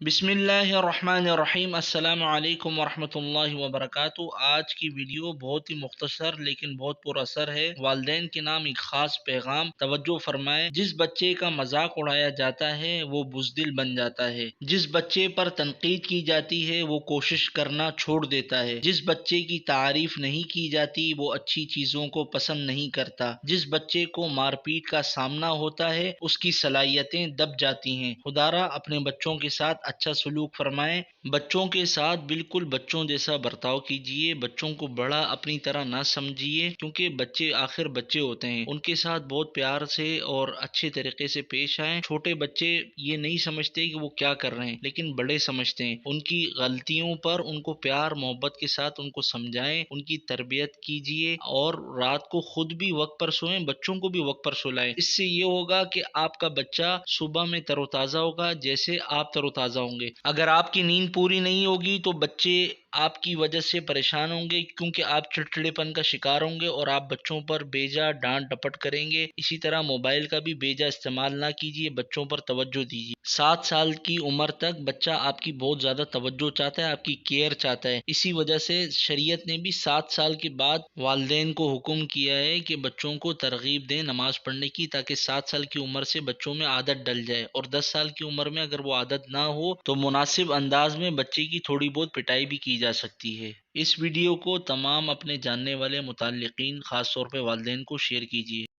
بسم اللہ الرحمن الرحیم، السلام علیکم ورحمۃ اللہ وبرکاتہ۔ آج کی ویڈیو بہت ہی مختصر لیکن بہت پر اثر ہے۔ والدین کے نام ایک خاص پیغام، توجہ فرمائیں۔ جس بچے کا مذاق اڑایا جاتا ہے وہ بزدل بن جاتا ہے۔ جس بچے پر تنقید کی جاتی ہے وہ کوشش کرنا چھوڑ دیتا ہے۔ جس بچے کی تعریف نہیں کی جاتی وہ اچھی چیزوں کو پسند نہیں کرتا۔ جس بچے کو مار پیٹ کا سامنا ہوتا ہے اس کی صلاحیتیں دب جاتی ہیں۔ خدارا اپنے بچوں کے ساتھ اچھا سلوک فرمائیں۔ بچوں کے ساتھ بالکل بچوں جیسا برتاؤ کیجیے۔ بچوں کو بڑا اپنی طرح نہ سمجھیے، کیونکہ بچے آخر بچے ہوتے ہیں۔ ان کے ساتھ بہت پیار سے اور اچھے طریقے سے پیش آئیں۔ چھوٹے بچے یہ نہیں سمجھتے کہ وہ کیا کر رہے ہیں، لیکن بڑے سمجھتے ہیں۔ ان کی غلطیوں پر ان کو پیار محبت کے ساتھ ان کو سمجھائیں، ان کی تربیت کیجیے، اور رات کو خود بھی وقت پر سوئیں، بچوں کو بھی وقت پر سلائیں۔ اس سے یہ ہوگا کہ آپ کا بچہ صبح میں تر و تازہ ہوگا جیسے آپ تر و تازہ ہوں گے۔ اگر آپ کی نیند پوری نہیں ہوگی تو بچے آپ کی وجہ سے پریشان ہوں گے، کیونکہ آپ چڑچڑے پن کا شکار ہوں گے اور آپ بچوں پر بیجا ڈانٹ ڈپٹ کریں گے۔ اسی طرح موبائل کا بھی بیجا استعمال نہ کیجیے، بچوں پر توجہ دیجیے۔ 7 سال کی عمر تک بچہ آپ کی بہت زیادہ توجہ چاہتا ہے، آپ کی کیئر چاہتا ہے۔ اسی وجہ سے شریعت نے بھی 7 سال کے بعد والدین کو حکم کیا ہے کہ بچوں کو ترغیب دیں نماز پڑھنے کی، تاکہ 7 سال کی عمر سے بچوں میں عادت ڈل جائے، اور 10 سال کی عمر میں اگر وہ عادت نہ ہو تو مناسب انداز میں بچے کی تھوڑی بہت پٹائی بھی کی جا سکتی ہے۔ اس ویڈیو کو تمام اپنے جاننے والے متعلقین، خاص طور پہ والدین کو شیئر کیجیے۔